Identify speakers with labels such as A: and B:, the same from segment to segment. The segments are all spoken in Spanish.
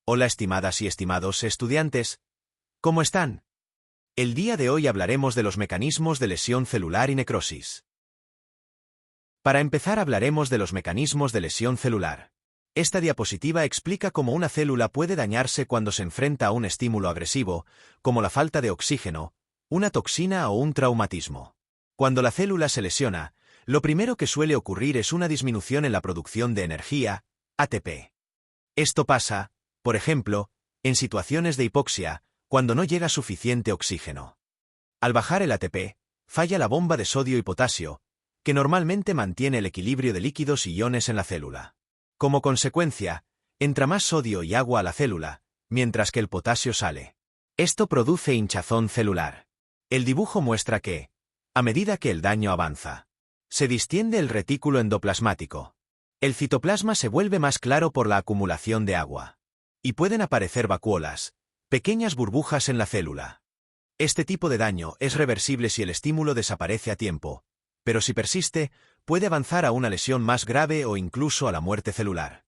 A: Hola estimadas y estimados estudiantes, ¿cómo están? El día de hoy hablaremos de los mecanismos de lesión celular y necrosis. Para empezar hablaremos de los mecanismos de lesión celular. Esta diapositiva explica cómo una célula puede dañarse cuando se enfrenta a un estímulo agresivo, como la falta de oxígeno, una toxina o un traumatismo. Cuando la célula se lesiona, lo primero que suele ocurrir es una disminución en la producción de energía, ATP. Esto pasa, por ejemplo, en situaciones de hipoxia, cuando no llega suficiente oxígeno. Al bajar el ATP, falla la bomba de sodio y potasio, que normalmente mantiene el equilibrio de líquidos y iones en la célula. Como consecuencia, entra más sodio y agua a la célula, mientras que el potasio sale. Esto produce hinchazón celular. El dibujo muestra que, a medida que el daño avanza, se distiende el retículo endoplasmático. El citoplasma se vuelve más claro por la acumulación de agua. Y pueden aparecer vacuolas, pequeñas burbujas en la célula. Este tipo de daño es reversible si el estímulo desaparece a tiempo, pero si persiste, puede avanzar a una lesión más grave o incluso a la muerte celular.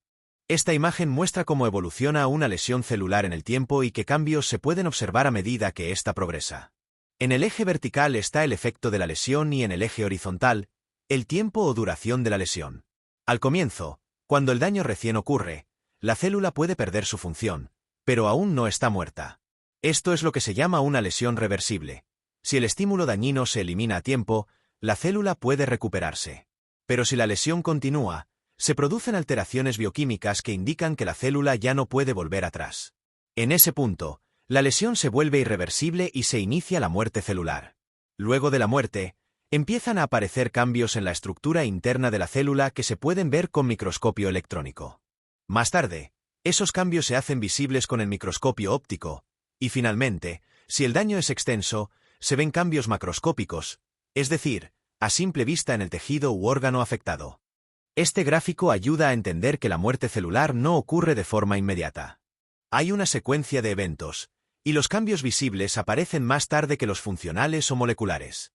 A: Esta imagen muestra cómo evoluciona una lesión celular en el tiempo y qué cambios se pueden observar a medida que ésta progresa. En el eje vertical está el efecto de la lesión y en el eje horizontal, el tiempo o duración de la lesión. Al comienzo, cuando el daño recién ocurre, la célula puede perder su función, pero aún no está muerta. Esto es lo que se llama una lesión reversible. Si el estímulo dañino se elimina a tiempo, la célula puede recuperarse. Pero si la lesión continúa, se producen alteraciones bioquímicas que indican que la célula ya no puede volver atrás. En ese punto, la lesión se vuelve irreversible y se inicia la muerte celular. Luego de la muerte, empiezan a aparecer cambios en la estructura interna de la célula que se pueden ver con microscopio electrónico. Más tarde, esos cambios se hacen visibles con el microscopio óptico, y finalmente, si el daño es extenso, se ven cambios macroscópicos, es decir, a simple vista en el tejido u órgano afectado. Este gráfico ayuda a entender que la muerte celular no ocurre de forma inmediata. Hay una secuencia de eventos, y los cambios visibles aparecen más tarde que los funcionales o moleculares.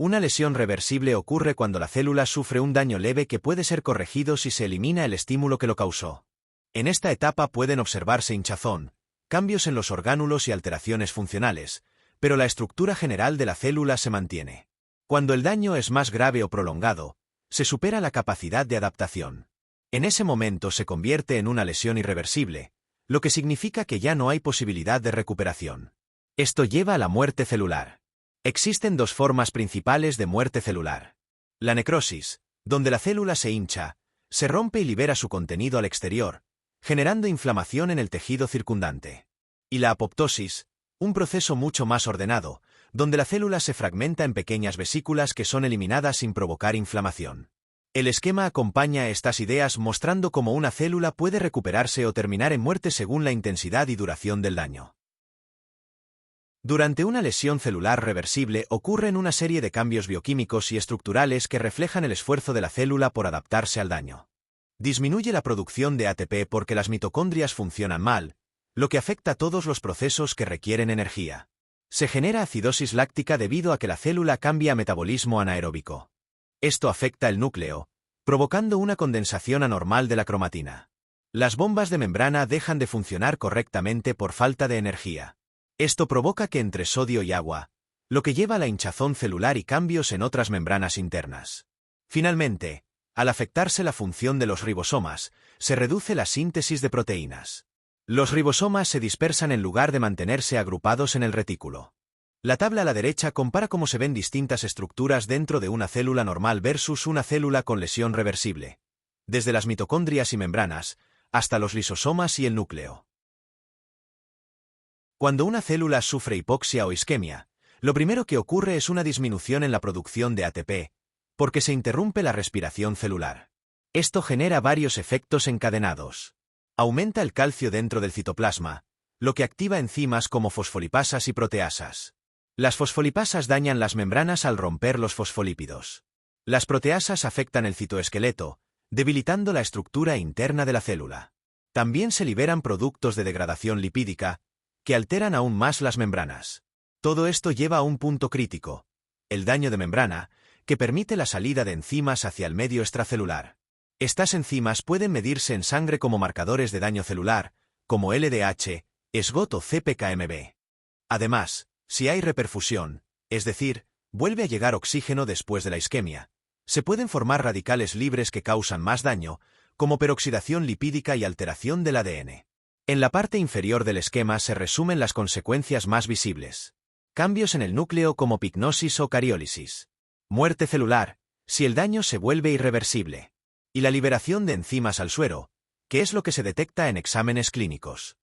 A: Una lesión reversible ocurre cuando la célula sufre un daño leve que puede ser corregido si se elimina el estímulo que lo causó. En esta etapa pueden observarse hinchazón, cambios en los orgánulos y alteraciones funcionales, pero la estructura general de la célula se mantiene. Cuando el daño es más grave o prolongado, se supera la capacidad de adaptación. En ese momento se convierte en una lesión irreversible, lo que significa que ya no hay posibilidad de recuperación. Esto lleva a la muerte celular. Existen dos formas principales de muerte celular. La necrosis, donde la célula se hincha, se rompe y libera su contenido al exterior, generando inflamación en el tejido circundante. Y la apoptosis, un proceso mucho más ordenado, donde la célula se fragmenta en pequeñas vesículas que son eliminadas sin provocar inflamación. El esquema acompaña estas ideas mostrando cómo una célula puede recuperarse o terminar en muerte según la intensidad y duración del daño. Durante una lesión celular reversible ocurren una serie de cambios bioquímicos y estructurales que reflejan el esfuerzo de la célula por adaptarse al daño. Disminuye la producción de ATP porque las mitocondrias funcionan mal, lo que afecta a todos los procesos que requieren energía. Se genera acidosis láctica debido a que la célula cambia a metabolismo anaeróbico. Esto afecta el núcleo, provocando una condensación anormal de la cromatina. Las bombas de membrana dejan de funcionar correctamente por falta de energía. Esto provoca que entre sodio y agua, lo que lleva a la hinchazón celular y cambios en otras membranas internas. Finalmente, al afectarse la función de los ribosomas, se reduce la síntesis de proteínas. Los ribosomas se dispersan en lugar de mantenerse agrupados en el retículo. La tabla a la derecha compara cómo se ven distintas estructuras dentro de una célula normal versus una célula con lesión reversible, desde las mitocondrias y membranas, hasta los lisosomas y el núcleo. Cuando una célula sufre hipoxia o isquemia, lo primero que ocurre es una disminución en la producción de ATP, porque se interrumpe la respiración celular. Esto genera varios efectos encadenados. Aumenta el calcio dentro del citoplasma, lo que activa enzimas como fosfolipasas y proteasas. Las fosfolipasas dañan las membranas al romper los fosfolípidos. Las proteasas afectan el citoesqueleto, debilitando la estructura interna de la célula. También se liberan productos de degradación lipídica, que alteran aún más las membranas. Todo esto lleva a un punto crítico, el daño de membrana, que permite la salida de enzimas hacia el medio extracelular. Estas enzimas pueden medirse en sangre como marcadores de daño celular, como LDH, SGOT o CPKMB. Además, si hay reperfusión, es decir, vuelve a llegar oxígeno después de la isquemia, se pueden formar radicales libres que causan más daño, como peroxidación lipídica y alteración del ADN. En la parte inferior del esquema se resumen las consecuencias más visibles. Cambios en el núcleo como pignosis o cariólisis. Muerte celular, si el daño se vuelve irreversible. Y la liberación de enzimas al suero, que es lo que se detecta en exámenes clínicos.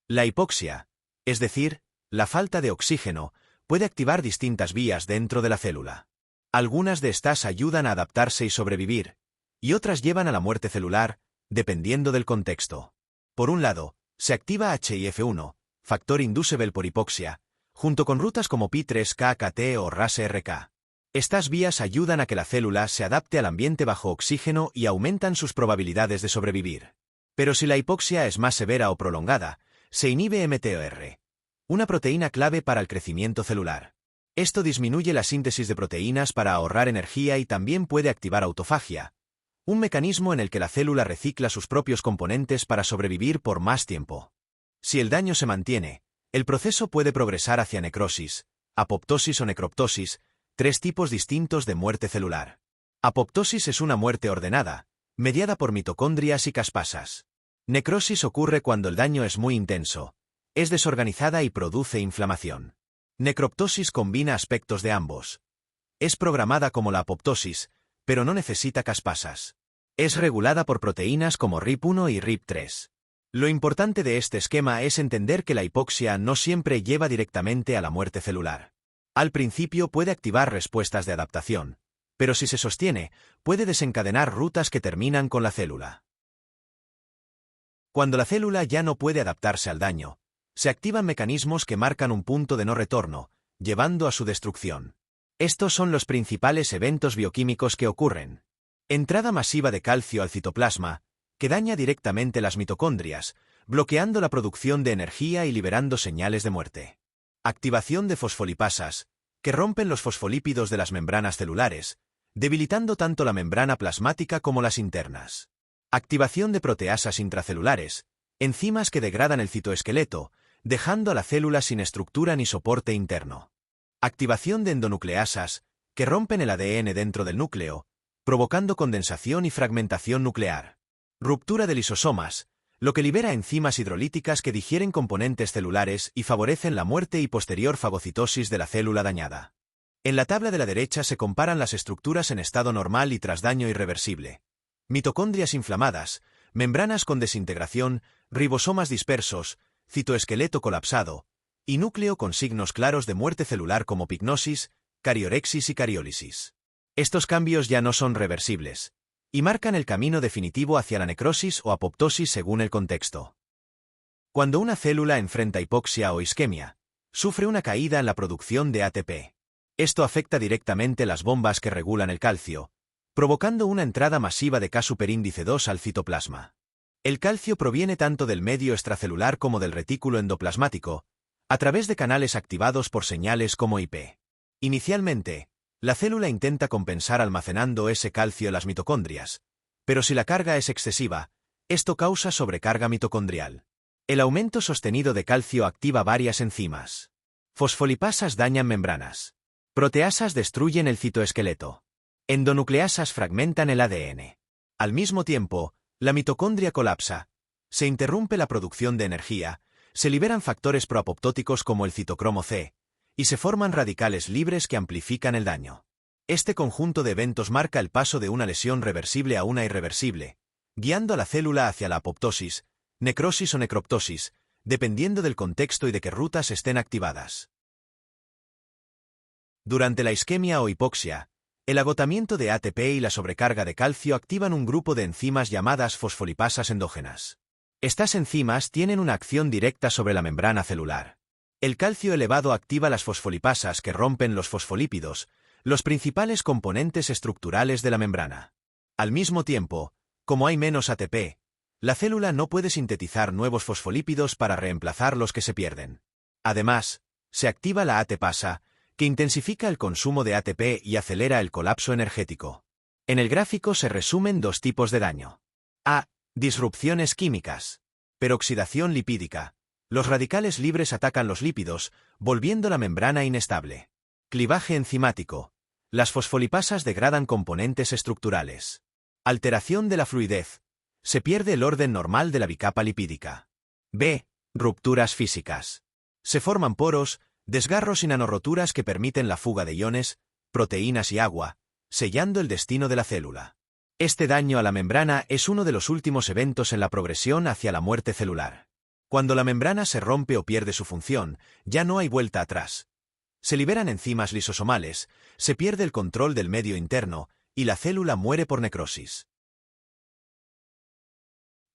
A: La hipoxia, es decir, la falta de oxígeno, puede activar distintas vías dentro de la célula. Algunas de estas ayudan a adaptarse y sobrevivir, y otras llevan a la muerte celular, dependiendo del contexto. Por un lado, se activa HIF1, factor inducible por hipoxia, junto con rutas como Pi3KKT o RAS-RK. Estas vías ayudan a que la célula se adapte al ambiente bajo oxígeno y aumentan sus probabilidades de sobrevivir. Pero si la hipoxia es más severa o prolongada, se inhibe mTOR, una proteína clave para el crecimiento celular. Esto disminuye la síntesis de proteínas para ahorrar energía y también puede activar autofagia, un mecanismo en el que la célula recicla sus propios componentes para sobrevivir por más tiempo. Si el daño se mantiene, el proceso puede progresar hacia necrosis, apoptosis o necroptosis, tres tipos distintos de muerte celular. Apoptosis es una muerte ordenada, mediada por mitocondrias y caspasas. Necrosis ocurre cuando el daño es muy intenso, es desorganizada y produce inflamación. Necroptosis combina aspectos de ambos. Es programada como la apoptosis, pero no necesita caspasas. Es regulada por proteínas como RIP1 y RIP3. Lo importante de este esquema es entender que la hipoxia no siempre lleva directamente a la muerte celular. Al principio puede activar respuestas de adaptación, pero si se sostiene, puede desencadenar rutas que terminan con la célula. Cuando la célula ya no puede adaptarse al daño, se activan mecanismos que marcan un punto de no retorno, llevando a su destrucción. Estos son los principales eventos bioquímicos que ocurren. Entrada masiva de calcio al citoplasma, que daña directamente las mitocondrias, bloqueando la producción de energía y liberando señales de muerte. Activación de fosfolipasas, que rompen los fosfolípidos de las membranas celulares, debilitando tanto la membrana plasmática como las internas. Activación de proteasas intracelulares, enzimas que degradan el citoesqueleto, dejando a la célula sin estructura ni soporte interno. Activación de endonucleasas, que rompen el ADN dentro del núcleo, provocando condensación y fragmentación nuclear. Ruptura de lisosomas, lo que libera enzimas hidrolíticas que digieren componentes celulares y favorecen la muerte y posterior fagocitosis de la célula dañada. En la tabla de la derecha se comparan las estructuras en estado normal y tras daño irreversible. Mitocondrias inflamadas, membranas con desintegración, ribosomas dispersos, citoesqueleto colapsado, y núcleo con signos claros de muerte celular como pignosis, cariorexis y cariólisis. Estos cambios ya no son reversibles, y marcan el camino definitivo hacia la necrosis o apoptosis según el contexto. Cuando una célula enfrenta hipoxia o isquemia, sufre una caída en la producción de ATP. Esto afecta directamente las bombas que regulan el calcio, provocando una entrada masiva de K superíndice 2 al citoplasma. El calcio proviene tanto del medio extracelular como del retículo endoplasmático, a través de canales activados por señales como IP. Inicialmente, la célula intenta compensar almacenando ese calcio en las mitocondrias, pero si la carga es excesiva, esto causa sobrecarga mitocondrial. El aumento sostenido de calcio activa varias enzimas. Fosfolipasas dañan membranas. Proteasas destruyen el citoesqueleto. Endonucleasas fragmentan el ADN. Al mismo tiempo, la mitocondria colapsa, se interrumpe la producción de energía, se liberan factores proapoptóticos como el citocromo C, y se forman radicales libres que amplifican el daño. Este conjunto de eventos marca el paso de una lesión reversible a una irreversible, guiando a la célula hacia la apoptosis, necrosis o necroptosis, dependiendo del contexto y de qué rutas estén activadas. Durante la isquemia o hipoxia, el agotamiento de ATP y la sobrecarga de calcio activan un grupo de enzimas llamadas fosfolipasas endógenas. Estas enzimas tienen una acción directa sobre la membrana celular. El calcio elevado activa las fosfolipasas que rompen los fosfolípidos, los principales componentes estructurales de la membrana. Al mismo tiempo, como hay menos ATP, la célula no puede sintetizar nuevos fosfolípidos para reemplazar los que se pierden. Además, se activa la ATPasa, que intensifica el consumo de ATP y acelera el colapso energético. En el gráfico se resumen dos tipos de daño. A. Disrupciones químicas. Peroxidación lipídica. Los radicales libres atacan los lípidos, volviendo la membrana inestable. Clivaje enzimático. Las fosfolipasas degradan componentes estructurales. Alteración de la fluidez. Se pierde el orden normal de la bicapa lipídica. B. Rupturas físicas. Se forman poros, desgarros y nanoroturas que permiten la fuga de iones, proteínas y agua, sellando el destino de la célula. Este daño a la membrana es uno de los últimos eventos en la progresión hacia la muerte celular. Cuando la membrana se rompe o pierde su función, ya no hay vuelta atrás. Se liberan enzimas lisosomales, se pierde el control del medio interno, y la célula muere por necrosis.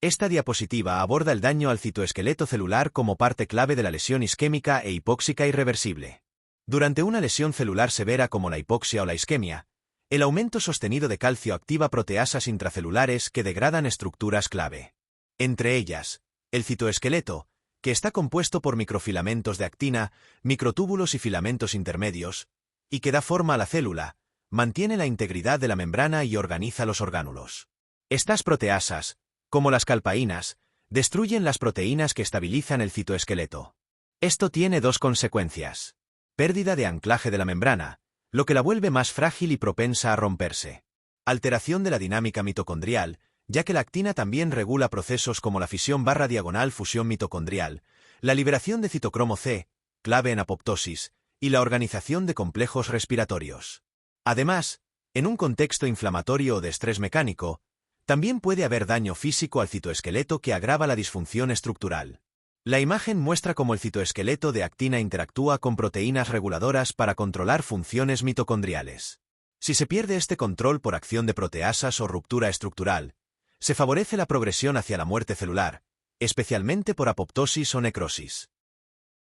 A: Esta diapositiva aborda el daño al citoesqueleto celular como parte clave de la lesión isquémica e hipóxica irreversible. Durante una lesión celular severa como la hipoxia o la isquemia, el aumento sostenido de calcio activa proteasas intracelulares que degradan estructuras clave. Entre ellas, el citoesqueleto, que está compuesto por microfilamentos de actina, microtúbulos y filamentos intermedios, y que da forma a la célula, mantiene la integridad de la membrana y organiza los orgánulos. Estas proteasas, como las calpaínas, destruyen las proteínas que estabilizan el citoesqueleto. Esto tiene dos consecuencias. Pérdida de anclaje de la membrana, lo que la vuelve más frágil y propensa a romperse. Alteración de la dinámica mitocondrial, ya que la actina también regula procesos como la fisión/fusión mitocondrial, la liberación de citocromo C, clave en apoptosis, y la organización de complejos respiratorios. Además, en un contexto inflamatorio o de estrés mecánico, también puede haber daño físico al citoesqueleto que agrava la disfunción estructural. La imagen muestra cómo el citoesqueleto de actina interactúa con proteínas reguladoras para controlar funciones mitocondriales. Si se pierde este control por acción de proteasas o ruptura estructural, se favorece la progresión hacia la muerte celular, especialmente por apoptosis o necrosis.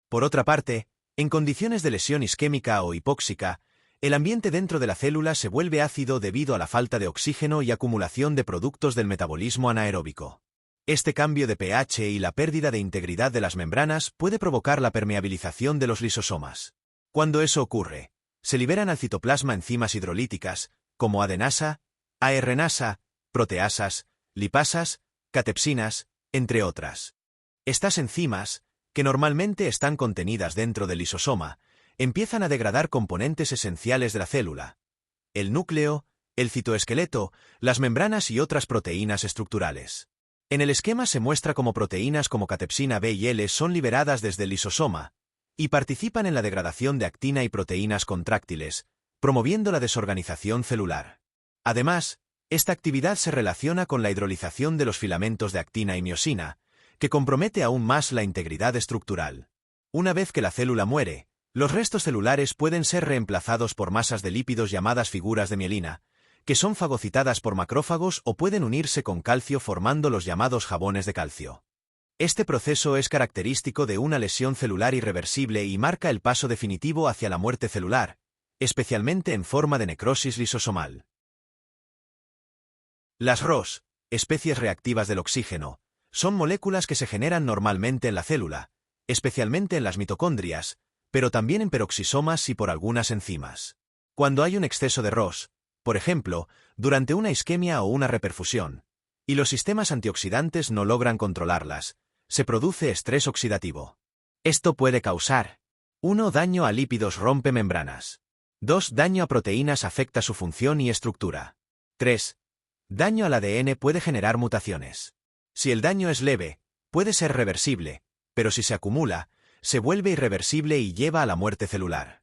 A: Por otra parte, en condiciones de lesión isquémica o hipóxica, el ambiente dentro de la célula se vuelve ácido debido a la falta de oxígeno y acumulación de productos del metabolismo anaeróbico. Este cambio de pH y la pérdida de integridad de las membranas puede provocar la permeabilización de los lisosomas. Cuando eso ocurre, se liberan al citoplasma enzimas hidrolíticas, como adenasa, aerrenasa, proteasas, lipasas, catepsinas, entre otras. Estas enzimas, que normalmente están contenidas dentro del lisosoma, empiezan a degradar componentes esenciales de la célula: el núcleo, el citoesqueleto, las membranas y otras proteínas estructurales. En el esquema se muestra cómo proteínas como catepsina B y L son liberadas desde el lisosoma y participan en la degradación de actina y proteínas contráctiles, promoviendo la desorganización celular. Además, esta actividad se relaciona con la hidrolización de los filamentos de actina y miosina, que compromete aún más la integridad estructural. Una vez que la célula muere, los restos celulares pueden ser reemplazados por masas de lípidos llamadas figuras de mielina, que son fagocitadas por macrófagos o pueden unirse con calcio formando los llamados jabones de calcio. Este proceso es característico de una lesión celular irreversible y marca el paso definitivo hacia la muerte celular, especialmente en forma de necrosis lisosomal. Las ROS, especies reactivas del oxígeno, son moléculas que se generan normalmente en la célula, especialmente en las mitocondrias, pero también en peroxisomas y por algunas enzimas. Cuando hay un exceso de ROS, por ejemplo, durante una isquemia o una reperfusión, y los sistemas antioxidantes no logran controlarlas, se produce estrés oxidativo. Esto puede causar 1. Daño a lípidos, rompe membranas. 2. Daño a proteínas, afecta su función y estructura. 3. Daño al ADN, puede generar mutaciones. Si el daño es leve, puede ser reversible, pero si se acumula, se vuelve irreversible y lleva a la muerte celular.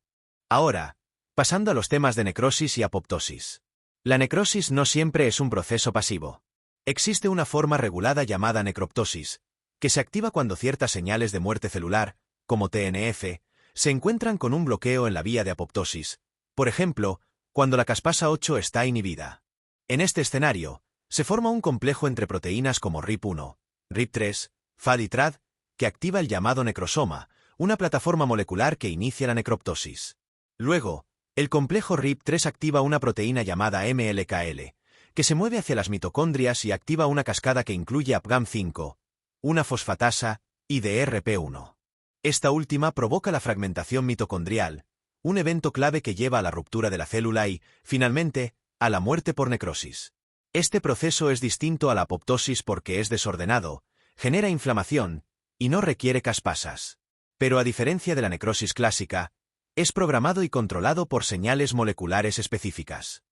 A: Ahora, pasando a los temas de necrosis y apoptosis. La necrosis no siempre es un proceso pasivo. Existe una forma regulada llamada necroptosis, que se activa cuando ciertas señales de muerte celular, como TNF, se encuentran con un bloqueo en la vía de apoptosis, por ejemplo, cuando la caspasa 8 está inhibida. En este escenario, se forma un complejo entre proteínas como RIP1, RIP3, FAD y TRAD, que activa el llamado necrosoma, una plataforma molecular que inicia la necroptosis. Luego, el complejo RIP3 activa una proteína llamada MLKL, que se mueve hacia las mitocondrias y activa una cascada que incluye APGAM5, una fosfatasa, y DRP1. Esta última provoca la fragmentación mitocondrial, un evento clave que lleva a la ruptura de la célula y, finalmente, a la muerte por necrosis. Este proceso es distinto a la apoptosis porque es desordenado, genera inflamación, y no requiere caspasas. Pero a diferencia de la necrosis clásica, es programado y controlado por señales moleculares específicas.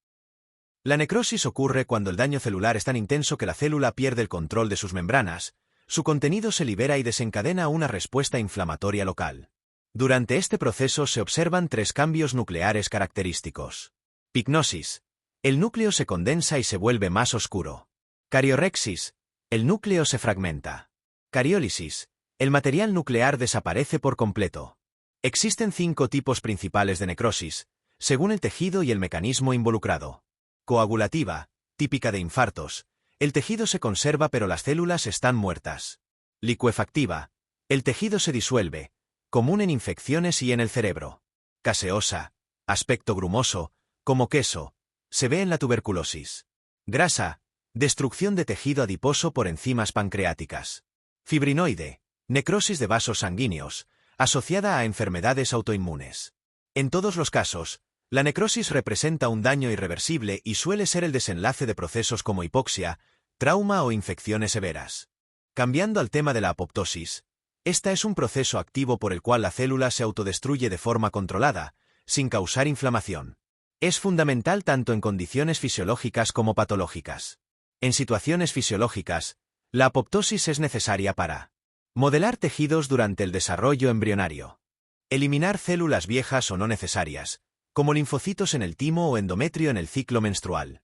A: La necrosis ocurre cuando el daño celular es tan intenso que la célula pierde el control de sus membranas, su contenido se libera y desencadena una respuesta inflamatoria local. Durante este proceso se observan 3 cambios nucleares característicos. Pignosis. El núcleo se condensa y se vuelve más oscuro. Cariorexis. El núcleo se fragmenta. Cariólisis. El material nuclear desaparece por completo. Existen 5 tipos principales de necrosis, según el tejido y el mecanismo involucrado. Coagulativa, típica de infartos. El tejido se conserva pero las células están muertas. Licuefactiva. El tejido se disuelve, común en infecciones y en el cerebro. Caseosa. Aspecto grumoso, como queso. Se ve en la tuberculosis. Grasa. Destrucción de tejido adiposo por enzimas pancreáticas. Fibrinoide. Necrosis de vasos sanguíneos, asociada a enfermedades autoinmunes. En todos los casos, la necrosis representa un daño irreversible y suele ser el desenlace de procesos como hipoxia, trauma o infecciones severas. Cambiando al tema de la apoptosis, esta es un proceso activo por el cual la célula se autodestruye de forma controlada, sin causar inflamación. Es fundamental tanto en condiciones fisiológicas como patológicas. En situaciones fisiológicas, la apoptosis es necesaria para modelar tejidos durante el desarrollo embrionario, eliminar células viejas o no necesarias, como linfocitos en el timo o endometrio en el ciclo menstrual,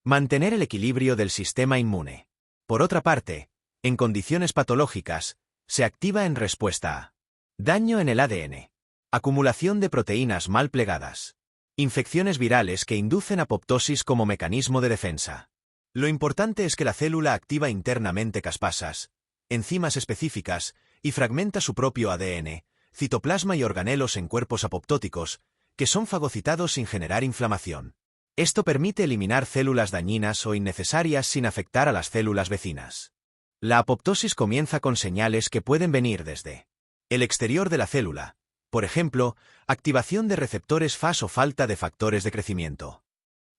A: mantener el equilibrio del sistema inmune. Por otra parte, en condiciones patológicas, se activa en respuesta a daño en el ADN, acumulación de proteínas mal plegadas, infecciones virales que inducen apoptosis como mecanismo de defensa. Lo importante es que la célula activa internamente caspasas, enzimas específicas, y fragmenta su propio ADN, citoplasma y organelos en cuerpos apoptóticos, que son fagocitados sin generar inflamación. Esto permite eliminar células dañinas o innecesarias sin afectar a las células vecinas. La apoptosis comienza con señales que pueden venir desde el exterior de la célula, por ejemplo, activación de receptores FAS o falta de factores de crecimiento.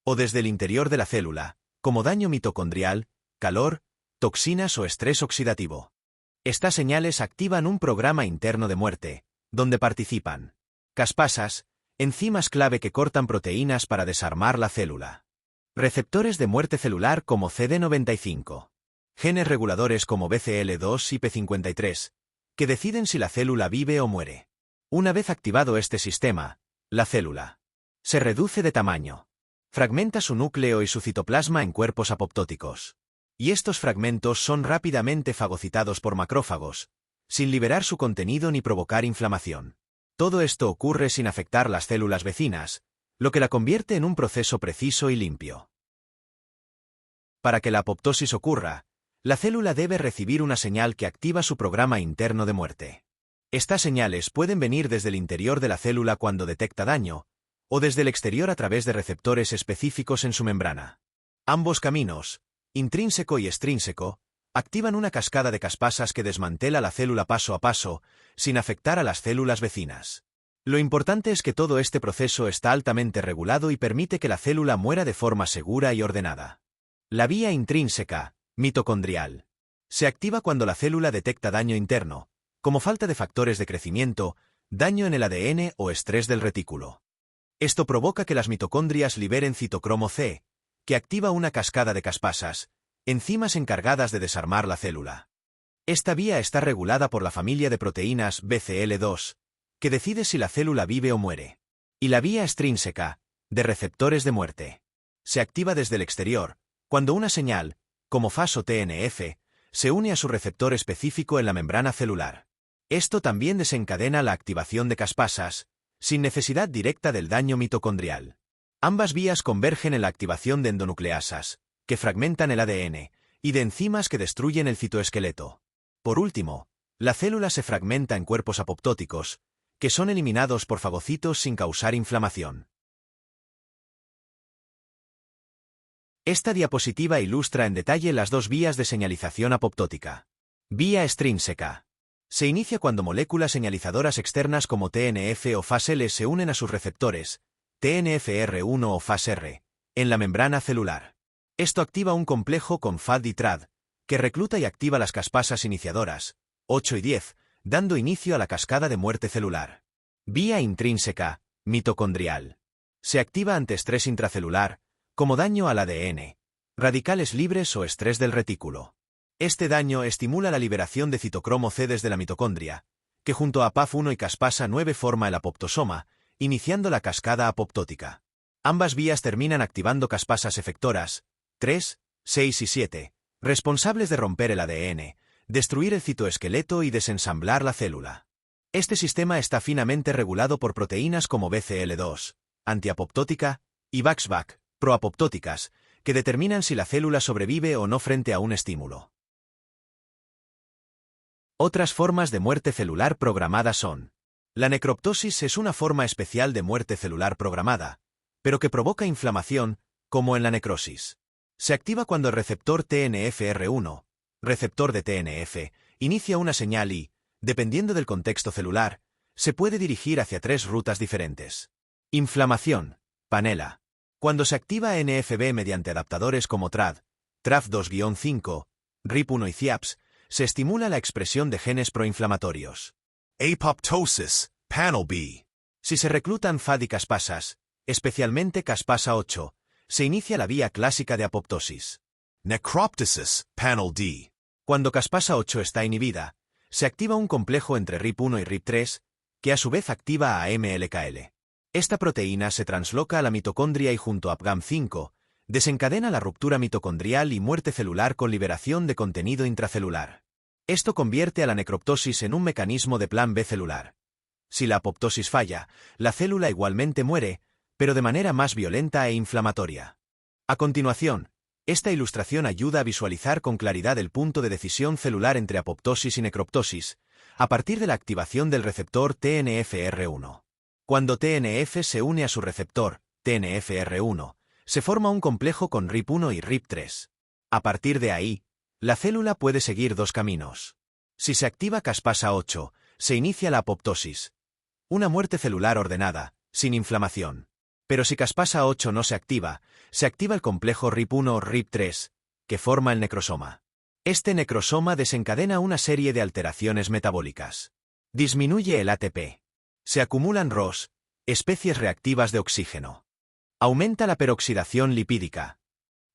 A: O desde el interior de la célula, como daño mitocondrial, calor, toxinas o estrés oxidativo. Estas señales activan un programa interno de muerte, donde participan caspasas, enzimas clave que cortan proteínas para desarmar la célula, receptores de muerte celular como CD95, genes reguladores como BCL2 y P53, que deciden si la célula vive o muere. Una vez activado este sistema, la célula se reduce de tamaño, fragmenta su núcleo y su citoplasma en cuerpos apoptóticos. Y estos fragmentos son rápidamente fagocitados por macrófagos, sin liberar su contenido ni provocar inflamación. Todo esto ocurre sin afectar las células vecinas, lo que la convierte en un proceso preciso y limpio. Para que la apoptosis ocurra, la célula debe recibir una señal que activa su programa interno de muerte. Estas señales pueden venir desde el interior de la célula cuando detecta daño, o desde el exterior a través de receptores específicos en su membrana. Ambos caminos, intrínseco y extrínseco, activan una cascada de caspasas que desmantela la célula paso a paso, sin afectar a las células vecinas. Lo importante es que todo este proceso está altamente regulado y permite que la célula muera de forma segura y ordenada. La vía intrínseca, mitocondrial, se activa cuando la célula detecta daño interno, como falta de factores de crecimiento, daño en el ADN o estrés del retículo. Esto provoca que las mitocondrias liberen citocromo C, que activa una cascada de caspasas, enzimas encargadas de desarmar la célula. Esta vía está regulada por la familia de proteínas BCL2, que decide si la célula vive o muere. Y la vía extrínseca, de receptores de muerte, se activa desde el exterior, cuando una señal, como FAS o TNF, se une a su receptor específico en la membrana celular. Esto también desencadena la activación de caspasas, sin necesidad directa del daño mitocondrial. Ambas vías convergen en la activación de endonucleasas, que fragmentan el ADN, y de enzimas que destruyen el citoesqueleto. Por último, la célula se fragmenta en cuerpos apoptóticos, que son eliminados por fagocitos sin causar inflamación. Esta diapositiva ilustra en detalle las dos vías de señalización apoptótica. Vía extrínseca. Se inicia cuando moléculas señalizadoras externas como TNF o FAS-L se unen a sus receptores, TNFR1 o FAS-R, en la membrana celular. Esto activa un complejo con FAD y TRAD, que recluta y activa las caspasas iniciadoras, 8 y 10, dando inicio a la cascada de muerte celular. Vía intrínseca, mitocondrial. Se activa ante estrés intracelular, como daño al ADN, radicales libres o estrés del retículo. Este daño estimula la liberación de citocromo C desde la mitocondria, que junto a PAF1 y caspasa 9 forma el apoptosoma, iniciando la cascada apoptótica. Ambas vías terminan activando caspasas efectoras, 3, 6 y 7, responsables de romper el ADN, destruir el citoesqueleto y desensamblar la célula. Este sistema está finamente regulado por proteínas como BCL2, antiapoptótica, y VAXVAC, proapoptóticas, que determinan si la célula sobrevive o no frente a un estímulo. Otras formas de muerte celular programada son: la necroptosis es una forma especial de muerte celular programada, pero que provoca inflamación, como en la necrosis. Se activa cuando el receptor TNFR1, receptor de TNF, inicia una señal y, dependiendo del contexto celular, se puede dirigir hacia 3 rutas diferentes. Inflamación, panela. Cuando se activa NFB mediante adaptadores como TRAD, TRAF2-5, RIP1 y CIAPS, se estimula la expresión de genes proinflamatorios. Apoptosis, panel B. Si se reclutan FAD y caspasas, especialmente caspasa 8, se inicia la vía clásica de apoptosis. Necroptosis, panel D. Cuando caspasa 8 está inhibida, se activa un complejo entre RIP1 y RIP3, que a su vez activa a MLKL. Esta proteína se transloca a la mitocondria y junto a PGAM5, desencadena la ruptura mitocondrial y muerte celular con liberación de contenido intracelular. Esto convierte a la necroptosis en un mecanismo de plan B celular. Si la apoptosis falla, la célula igualmente muere, pero de manera más violenta e inflamatoria. A continuación, esta ilustración ayuda a visualizar con claridad el punto de decisión celular entre apoptosis y necroptosis, a partir de la activación del receptor TNFR1. Cuando TNF se une a su receptor, TNFR1, se forma un complejo con RIP1 y RIP3. A partir de ahí, la célula puede seguir 2 caminos. Si se activa caspasa 8, se inicia la apoptosis, una muerte celular ordenada, sin inflamación. Pero si caspasa 8 no se activa el complejo RIP1 o RIP3, que forma el necrosoma. Este necrosoma desencadena una serie de alteraciones metabólicas. Disminuye el ATP. Se acumulan ROS, especies reactivas de oxígeno. Aumenta la peroxidación lipídica.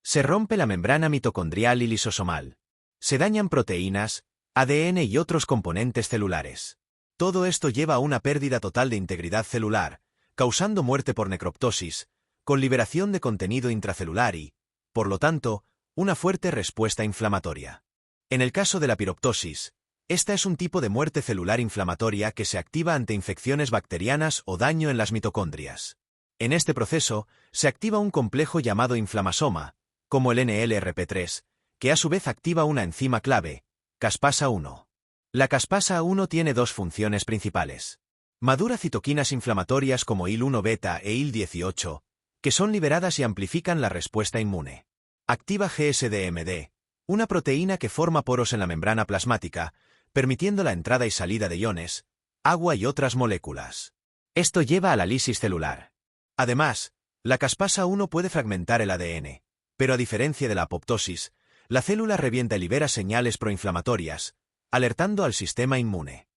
A: Se rompe la membrana mitocondrial y lisosomal. Se dañan proteínas, ADN y otros componentes celulares. Todo esto lleva a una pérdida total de integridad celular, causando muerte por necroptosis, con liberación de contenido intracelular y, por lo tanto, una fuerte respuesta inflamatoria. En el caso de la piroptosis, esta es un tipo de muerte celular inflamatoria que se activa ante infecciones bacterianas o daño en las mitocondrias. En este proceso, se activa un complejo llamado inflamasoma, como el NLRP3, que a su vez activa una enzima clave, caspasa 1. La caspasa 1 tiene 2 funciones principales. Madura citoquinas inflamatorias como IL-1 beta e IL-18, que son liberadas y amplifican la respuesta inmune. Activa GSDMD, una proteína que forma poros en la membrana plasmática, permitiendo la entrada y salida de iones, agua y otras moléculas. Esto lleva a la lisis celular. Además, la caspasa 1 puede fragmentar el ADN, pero a diferencia de la apoptosis, la célula revienta y libera señales proinflamatorias, alertando al sistema inmune.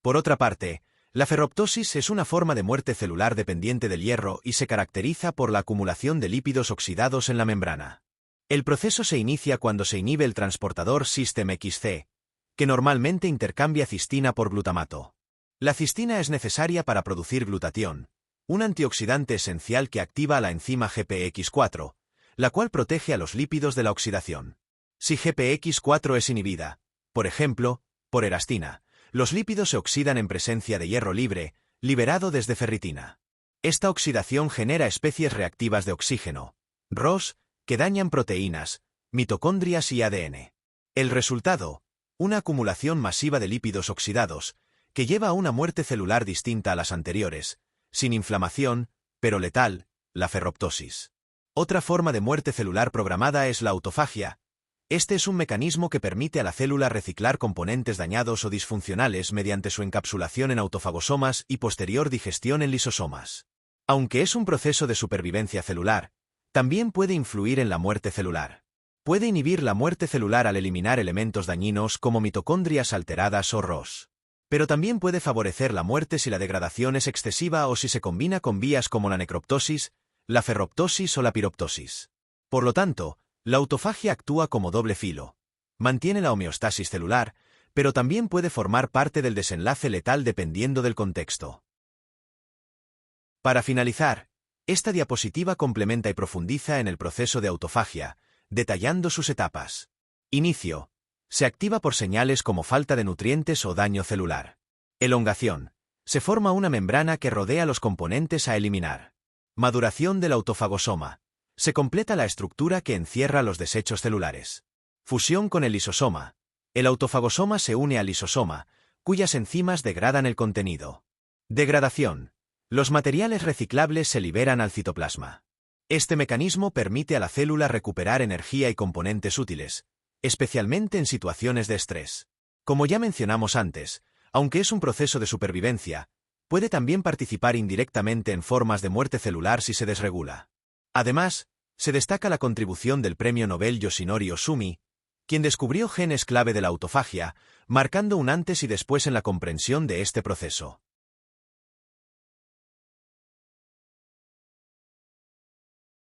A: Por otra parte, la ferroptosis es una forma de muerte celular dependiente del hierro y se caracteriza por la acumulación de lípidos oxidados en la membrana. El proceso se inicia cuando se inhibe el transportador System XC, que normalmente intercambia cistina por glutamato. La cistina es necesaria para producir glutatión, un antioxidante esencial que activa a la enzima GPX4, la cual protege a los lípidos de la oxidación. Si GPX4 es inhibida, por ejemplo, por erastina, los lípidos se oxidan en presencia de hierro libre, liberado desde ferritina. Esta oxidación genera especies reactivas de oxígeno, ROS, que dañan proteínas, mitocondrias y ADN. El resultado, una acumulación masiva de lípidos oxidados, que lleva a una muerte celular distinta a las anteriores, sin inflamación, pero letal, la ferroptosis. Otra forma de muerte celular programada es la autofagia. Este es un mecanismo que permite a la célula reciclar componentes dañados o disfuncionales mediante su encapsulación en autofagosomas y posterior digestión en lisosomas. Aunque es un proceso de supervivencia celular, también puede influir en la muerte celular. Puede inhibir la muerte celular al eliminar elementos dañinos como mitocondrias alteradas o ROS. Pero también puede favorecer la muerte si la degradación es excesiva o si se combina con vías como la necroptosis, la ferroptosis o la piroptosis. Por lo tanto, la autofagia actúa como doble filo. Mantiene la homeostasis celular, pero también puede formar parte del desenlace letal dependiendo del contexto. Para finalizar, esta diapositiva complementa y profundiza en el proceso de autofagia, detallando sus etapas. Inicio. Se activa por señales como falta de nutrientes o daño celular. Elongación. Se forma una membrana que rodea los componentes a eliminar. Maduración del autofagosoma. Se completa la estructura que encierra los desechos celulares. Fusión con el lisosoma. El autofagosoma se une al lisosoma, cuyas enzimas degradan el contenido. Degradación. Los materiales reciclables se liberan al citoplasma. Este mecanismo permite a la célula recuperar energía y componentes útiles, especialmente en situaciones de estrés. Como ya mencionamos antes, aunque es un proceso de supervivencia, puede también participar indirectamente en formas de muerte celular si se desregula. Además, se destaca la contribución del premio Nobel Yoshinori Ohsumi, quien descubrió genes clave de la autofagia, marcando un antes y después en la comprensión de este proceso.